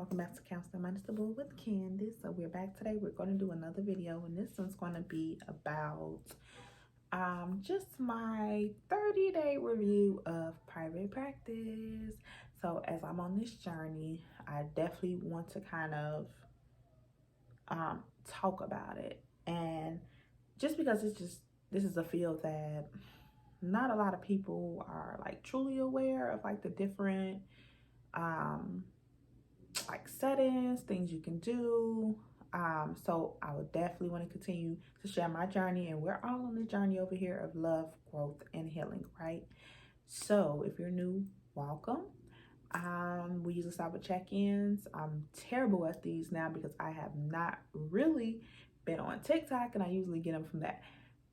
welcome back to Counseling Minus the Bull with Candace. So we're back today. We're going to do another video, and this one's going to be about just my 30-day review of private practice. So as I'm on this journey, I definitely want to kind of talk about it, and just because this is a field that not a lot of people are like truly aware of, like the different like settings, things you can do. So I would definitely want to continue to share my journey, and we're all on the journey over here of love, growth, and healing, right? So if you're new, welcome. We usually start with check-ins. I'm terrible at these now because I have not really been on TikTok, and I usually get them from that.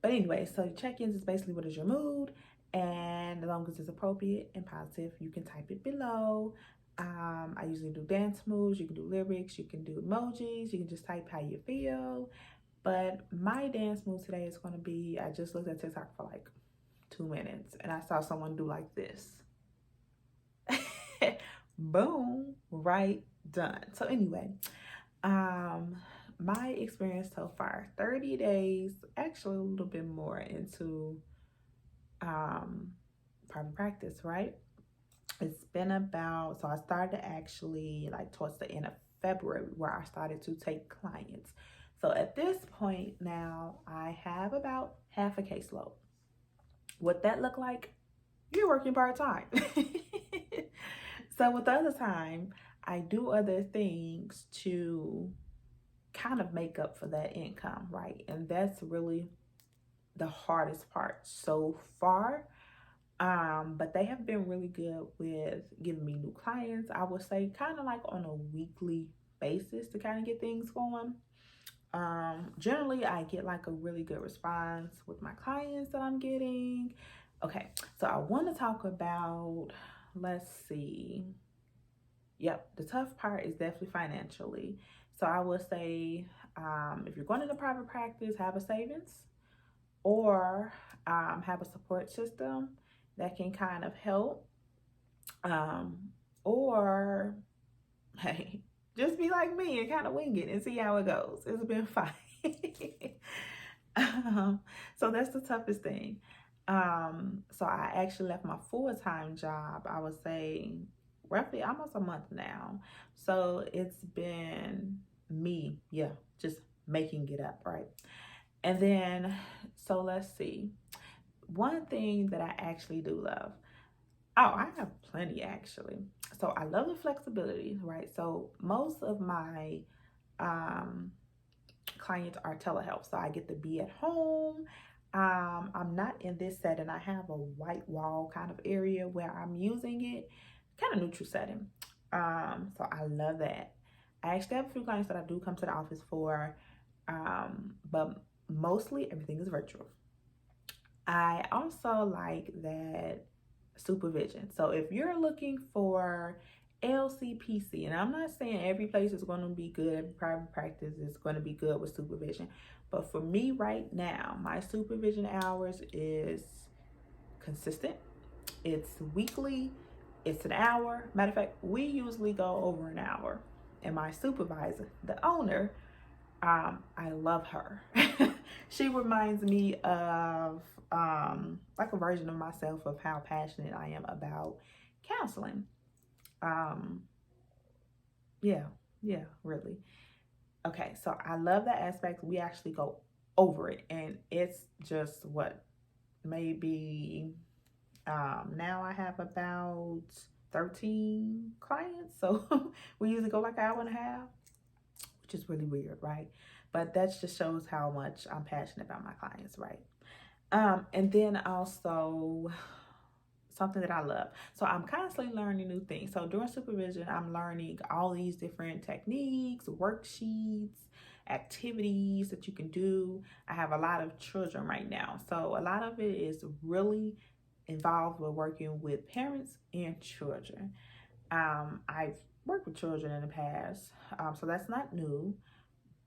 But anyway, so check-ins is basically what is your mood, and as long as it's appropriate and positive, you can type it below. I usually do dance moves, you can do lyrics, you can do emojis, you can just type how you feel. But my dance move today is going to be, I just looked at TikTok for like 2 minutes and I saw someone do like this. Boom, right, done. So anyway, my experience so far, 30 days, actually a little bit more into private practice, right? It's been about, so I started actually like towards the end of February where I started to take clients. So at this point now, I have about half a caseload. What that look like? You're working part-time. So with the other time, I do other things to kind of make up for that income, right? And that's really the hardest part so far. But they have been really good with giving me new clients. I would say kind of like on a weekly basis to kind of get things going. Generally I get like a really good response with my clients that I'm getting. Okay, so I want to talk about, let's see. Yep, the tough part is definitely financially. So I would say, if you're going into private practice, have a savings or have a support system that can kind of help, or hey, just be like me and kind of wing it and see how it goes. It's been fine. So that's the toughest thing. So I actually left my full-time job, I would say roughly almost a month now. So it's been me, just making it up, right? And then, so let's see. One thing that I actually do love. Oh, I have plenty actually. So I love the flexibility, right? So most of my clients are telehealth. So I get to be at home. I'm not in this setting. I have a white wall kind of area where I'm using it, kind of neutral setting. So I love that. I actually have a few clients that I do come to the office for, but mostly everything is virtual. I also like that supervision. So if you're looking for LCPC, and I'm not saying every place is going to be good, every private practice is going to be good with supervision, but for me right now, my supervision hours is consistent. It's weekly, it's an hour. Matter of fact, we usually go over an hour. And my supervisor, the owner, I love her. She reminds me of like a version of myself of how passionate I am about counseling. Yeah, really. Okay, so I love that aspect. We actually go over it, and it's just what, maybe now I have about 13 clients. So we usually go like an hour and a half, which is really weird, right? But that just shows how much I'm passionate about my clients, right? And then also something that I love. So I'm constantly learning new things. So during supervision, I'm learning all these different techniques, worksheets, activities that you can do. I have a lot of children right now. So a lot of it is really involved with working with parents and children. I've worked with children in the past, so that's not new,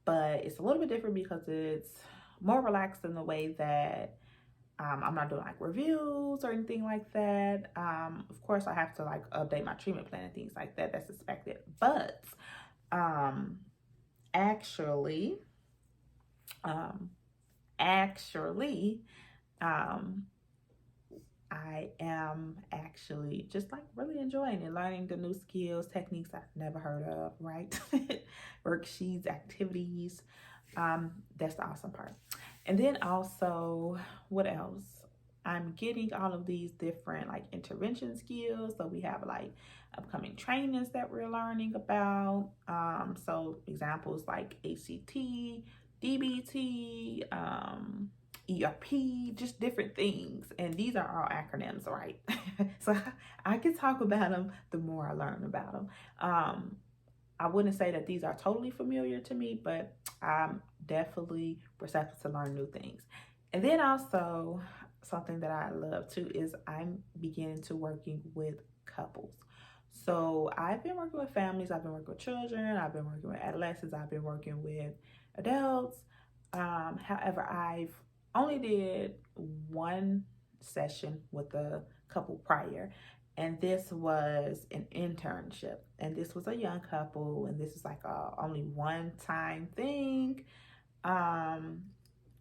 but it's a little bit different because it's more relaxed in the way that I'm not doing like reviews or anything like that. Of course, I have to like update my treatment plan and things like that. That's expected. But um, actually, um, actually, um, I am actually just like really enjoying it, learning the new skills, techniques I've never heard of, right? Worksheets, activities. That's the awesome part. And then also, what else? I'm getting all of these different like intervention skills. So we have like upcoming trainings that we're learning about. So examples like ACT, DBT, ERP, just different things. And these are all acronyms, right? So I can talk about them the more I learn about them. I wouldn't say that these are totally familiar to me, but I'm definitely receptive to learn new things. And then also something that I love too is I'm beginning to working with couples. So I've been working with families, I've been working with children, I've been working with adolescents, I've been working with adults. However, I've only did one session with a couple prior, and this was an internship, and this was a young couple, and this is like a only one time thing, um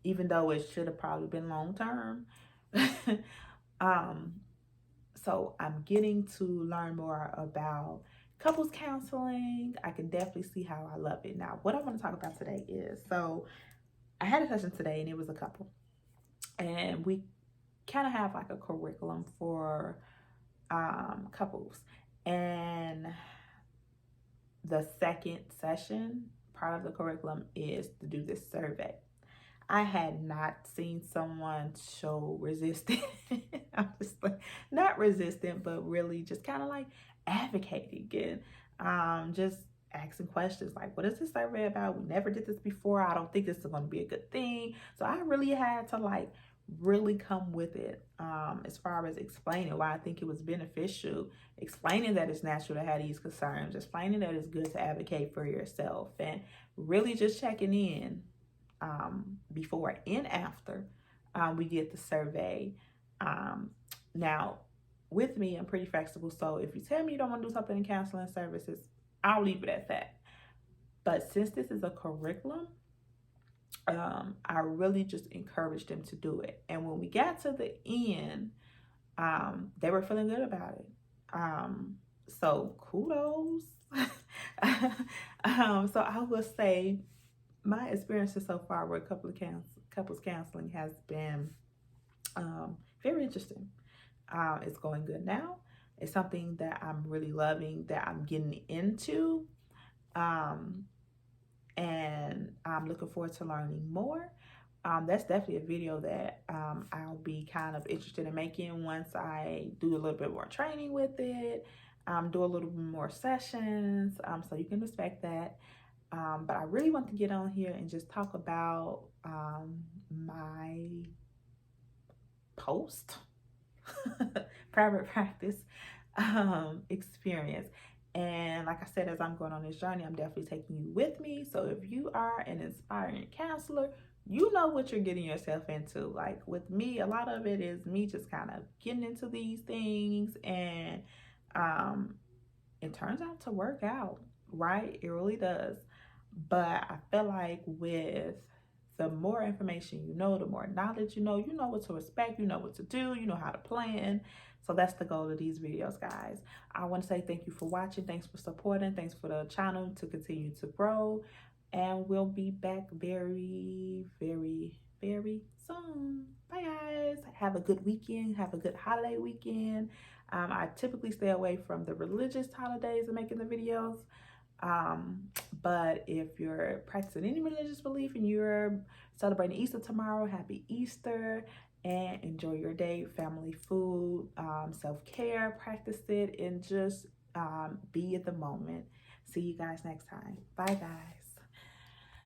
even though it should have probably been long term. um so I'm getting to learn more about couples counseling. I can definitely see how I love it. Now what I want to talk about today is, so I had a session today and it was a couple, and we kind of have like a curriculum for couples. And the second session, part of the curriculum is to do this survey. I had not seen someone so resistant. I'm just like, not resistant, but really just kind of like advocating and just asking questions like, what is this survey about? We never did this before. I don't think this is going to be a good thing. So I really had to like really come with it, as far as explaining why I think it was beneficial, explaining that it's natural to have these concerns, explaining that it's good to advocate for yourself, and really just checking in before and after we did the survey. Now, with me, I'm pretty flexible. So if you tell me you don't want to do something in counseling services, I'll leave it at that. But since this is a curriculum, I really just encouraged them to do it. And when we got to the end, they were feeling good about it. So kudos. So I will say my experiences so far with couples counseling has been very interesting. It's going good now. It's something that I'm really loving, that I'm getting into. And I'm looking forward to learning more. That's definitely a video that I'll be kind of interested in making once I do a little bit more training with it, do a little bit more sessions, so you can expect that. But I really want to get on here and just talk about my post private practice experience. And like I said, as I'm going on this journey, I'm definitely taking you with me. So if you are an inspiring counselor, you know what you're getting yourself into. Like with me, a lot of it is me just kind of getting into these things, and it turns out to work out, right? It really does. But I feel like with the more information you know, the more knowledge you know what to expect, you know what to do, you know how to plan. So that's the goal of these videos, guys. I want to say thank you for watching. Thanks for supporting. Thanks for the channel to continue to grow. And we'll be back very, very, very soon. Bye, guys. Have a good weekend. Have a good holiday weekend. I typically stay away from the religious holidays and making the videos. But if you're practicing any religious belief and you're celebrating Easter tomorrow, happy Easter, and enjoy your day. Family food, self-care, practice it, and just be at the moment. See you guys next time. Bye, guys.